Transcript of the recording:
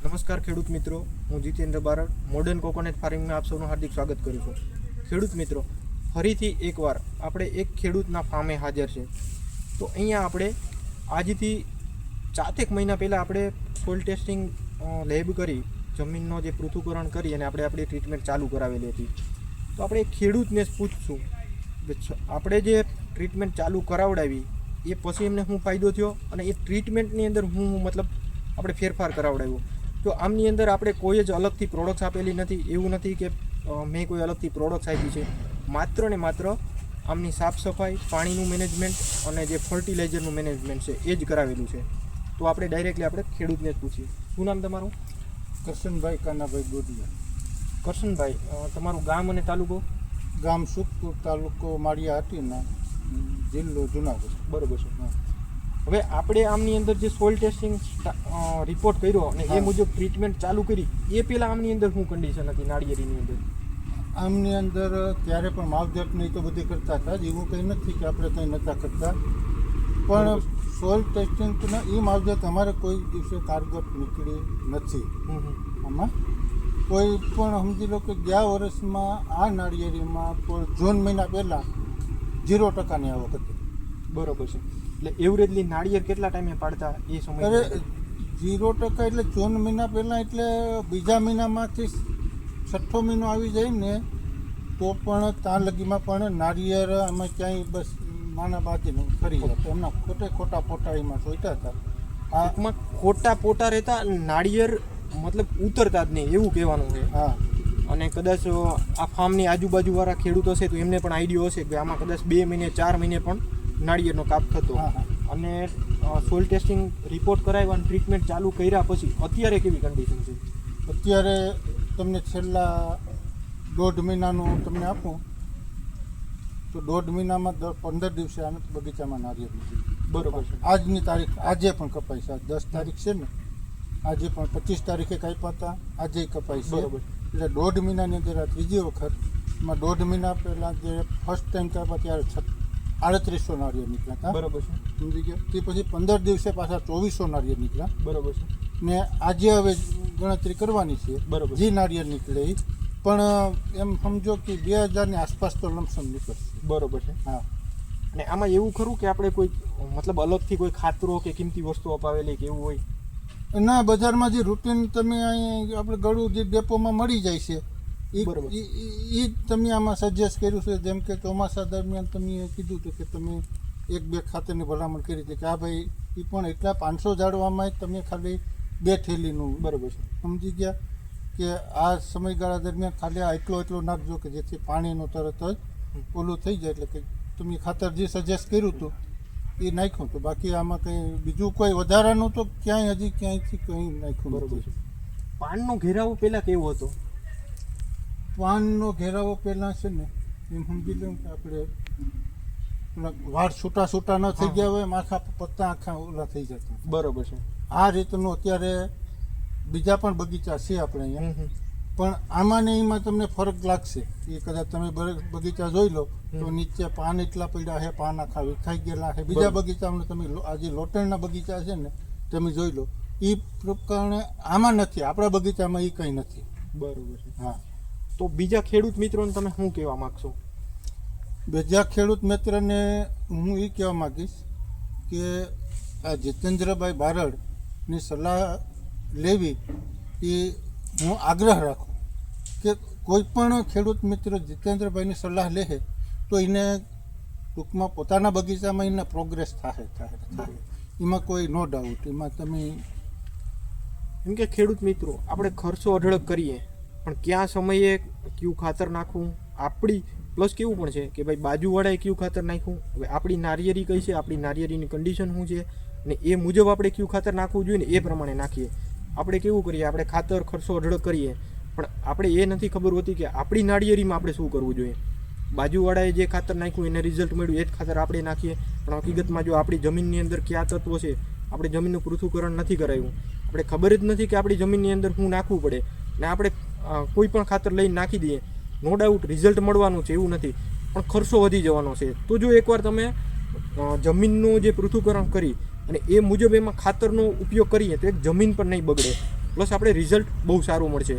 નમસ્કાર ખેડૂત મિત્રો, હું જીતેન્દ્ર બારડ મોડર્ન કોકોનટ ફાર્મિંગમાં આપ સૌનું હાર્દિક સ્વાગત કરું છું. ખેડૂત મિત્રો, ફરીથી એકવાર આપણે એક ખેડૂતના ફાર્મે હાજર છે. તો અહીંયા આપણે આજથી 4 મહિના પહેલાં આપણે સોઇલ ટેસ્ટિંગ લેબ કરી જમીનનો જે પૃથ્થકરણ કરી અને આપણે આપણી ટ્રીટમેન્ટ ચાલુ કરાવેલી હતી. તો આપણે ખેડૂતને જ પૂછશું કે આપણે જે ટ્રીટમેન્ટ ચાલુ કરાવડાવી એ પછી એમને શું ફાયદો થયો અને એ ટ્રીટમેન્ટની અંદર હું મતલબ આપણે ફેરફાર કરાવડાવ્યો. તો આમની અંદર આપણે કોઈ જ અલગથી પ્રોડક્ટ્સ આપેલી નથી. એવું નથી કે મેં કોઈ અલગથી પ્રોડક્ટ્સ આપી છે. માત્ર ને માત્ર આમની સાફ સફાઈ, પાણીનું મેનેજમેન્ટ અને જે ફર્ટિલાઇઝરનું મેનેજમેન્ટ છે એ જ કરાવેલું છે. તો આપણે ડાયરેક્ટલી આપણે ખેડૂતને જ પૂછીએ. શું નામ તમારું? કરશનભાઈ કાનાભાઈ ગોડિયા. કરશનભાઈ, તમારું ગામ અને તાલુકો? ગામ સુખપુર, તાલુકો માળિયા હાટીના, જિલ્લો જુનાગઢ. બરાબર છે. હવે આપણે આમની અંદર જે સોઇલ ટેસ્ટિંગ રિપોર્ટ કર્યો અને એ મુજબ ટ્રીટમેન્ટ ચાલુ કરી, એ પહેલાં આમની અંદર શું કન્ડિશન હતી નાળિયેરીની અંદર? આમની અંદર ત્યારે પણ માવજત નહીં તો બધી કરતા હતા જ. એવું કંઈ નથી કે આપણે કંઈ નહોતા કરતા, પણ સોઇલ ટેસ્ટિંગના એ માવજત અમારે કોઈ દિવસે કારગર નીકળી નથી. આમાં કોઈ પણ સમજી લો કે ગયા વર્ષમાં આ નાળિયેરીમાં પણ જૂન મહિના પહેલાં 0% આવક હતી. બરોબર છે. એટલે એવરેજલી નાળિયેર કેટલા ટાઈમે પાડતા એ સમય? અરે 0% એટલે જૂન મહિના પહેલાં, એટલે બીજા મહિનામાંથી 6ઠ્ઠો મહિનો આવી જાય ને તો પણ ત્યાં લગીમાં પણ નાળિયેર અમે ક્યાંય બસ નાના બાજીને ફરી જતા. એમના ખોટા પોટા એમાં સોઈતા હતા. આમાં ખોટા પોટા રહેતા, નાળિયેર મતલબ ઉતરતા જ નહીં એવું કહેવાનું છે. હા. અને કદાચ આ ફાર્મની આજુબાજુવાળા ખેડૂતો છે તો એમને પણ આઈડિયો હશે કે આમાં કદાચ 2 મહિને 4 મહિને પણ નાળિયેરનો કાપ થતો. અને સોઇલ ટેસ્ટિંગ રિપોર્ટ કરાવ્યા અને ટ્રીટમેન્ટ ચાલુ કર્યા પછી અત્યારે કેવી કન્ડિશન છે? અત્યારે તમને છેલ્લા 1.5 મહિનાનું તમને આપું તો 1.5 મહિનામાં 15 દિવસે આને બગીચામાં નાળિયેર નથી. બરોબર છે. આજની તારીખ, આજે પણ કપાઈ છે. 10 તારીખ છે ને, આજે પણ 25 તારીખે કાપ્યા હતા, આજે કપાઈ છે. બરોબર. એટલે 1.5 મહિનાની અંદર આ ત્રીજી વખત. એમાં 1.5 મહિના પહેલાં જે ફર્સ્ટ ટાઈમ કાપ્યા ત્યારે 3800 નાળિયેર નીકળ્યા હતા. બરોબર છે. સમજી ગયા? તે પછી 15 દિવસે પાછા 2400 નાળિયેર નીકળ્યા. બરોબર છે. ને આજે હવે ગણતરી કરવાની છે. બરોબર. જે નાળિયેર નીકળે એ પણ એમ સમજો કે 2000ની આસપાસ તો લમસમ નીકળશે. બરોબર છે. હા. અને આમાં એવું ખરું કે આપણે કોઈ મતલબ અલગથી કોઈ ખાતરો કે કિંમતી વસ્તુ અપાવેલી કે એવું હોય? ના, બજારમાં જે રૂટીન તમે અહીં આપણે ગળું જે ડેપોમાં મળી જાય છે એ તમે આમાં સજેસ્ટ કર્યું છે. જેમ કે ચોમાસા દરમિયાન તમે કીધું હતું કે તમે 1-2 ખાતરની ભલામણ કરી હતી કે આ ભાઈ એ પણ એટલા 500 ઝાડવામાં તમે ખાલી 2 થેલીનું. બરાબર છે. સમજી ગયા કે આ સમયગાળા દરમિયાન ખાલી આ એટલો નાખજો કે જેથી પાણીનું તરત જ ઓલું થઈ જાય. એટલે કે તમે ખાતર જે સજેસ્ટ કર્યું હતું એ નાખ્યું હતું. બાકી આમાં કંઈ બીજું કોઈ વધારાનું તો ક્યાંયથી કંઈ નાખ્યું. બરોબર છે. પાનનો ઘેરાવો પહેલાં કેવો હતો? પાનનો ઘેરાવો પહેલાં છે ને એમ સમજી લો કે આપણે વાળ છૂટા ન થઈ ગયા હોય, આખા પત્તા આખા ઓલા થઈ જતા. બરોબર છે. આ રીતનું અત્યારે બીજા પણ બગીચા છે આપણે અહીંયા, પણ આમાં ને એમાં તમને ફરક લાગશે. એ કદાચ તમે બગીચા જોઈ લો તો નીચે પાન એટલા પડ્યા છે, પાન આખા વિખાઈ ગયેલા છે. બીજા બગીચામાં તમે આજે લોટણના બગીચા છે ને તમે જોઈ લો, એ પ્રકારે આમાં નથી. આપણા બગીચામાં એ કંઈ નથી. બરોબર છે. હા. તો બીજા ખેડૂત મિત્રોને તમે શું કહેવા માગશો? બીજા ખેડૂત મિત્રને હું એ કહેવા માગીશ કે આ જીતેન્દ્રભાઈ બારડની સલાહ લેવી એ હું આગ્રહ રાખું કે કોઈ પણ ખેડૂત મિત્ર જીતેન્દ્રભાઈની સલાહ લે તો એને ટૂંકમાં પોતાના બગીચામાં એને પ્રોગ્રેસ થાય. એમાં કોઈ નો ડાઉટ. એમાં તમે એમ કે ખેડૂત મિત્રો આપણે ખર્ચો અઢળક કરીએ પણ ક્યાં સમયે કયું ખાતર નાખવું, આપણી પ્લસ કેવું પણ છે કે ભાઈ બાજુવાળાએ કયું ખાતર નાખ્યું, હવે આપણી નારિયેરી કઈ છે, આપણી નારિયેરીની કન્ડિશન શું છે ને એ મુજબ આપણે કયું ખાતર નાખવું જોઈએ ને એ પ્રમાણે નાખીએ. આપણે કેવું કરીએ, આપણે ખાતર ખર્ચો અઢળક કરીએ પણ આપણે એ નથી ખબર હોતી કે આપણી નાળિયેરીમાં આપણે શું કરવું જોઈએ. બાજુવાળાએ જે ખાતર નાખ્યું એને રિઝલ્ટ મળ્યું એ જ ખાતર આપણે નાખીએ, પણ હકીકતમાં જો આપણી જમીનની અંદર કયા તત્વો છે, આપણે જમીનનું પૃથ્થકરણ નથી કરાવ્યું, આપણે ખબર જ નથી કે આપણી જમીનની અંદર શું નાખવું પડે ને આપણે કોઈ પણ ખાતર લઈને નાખી દઈએ, નો ડાઉટ રિઝલ્ટ મળવાનું છે એવું નથી, પણ ખર્ચો વધી જવાનો છે. તો જો એકવાર તમે જમીનનું જે પૃથ્થકરણ કરી અને એ મુજબ એમાં ખાતરનો ઉપયોગ કરીએ તો એક જમીન પણ નહીં બગડે પ્લસ આપણે રિઝલ્ટ બહુ સારું મળશે.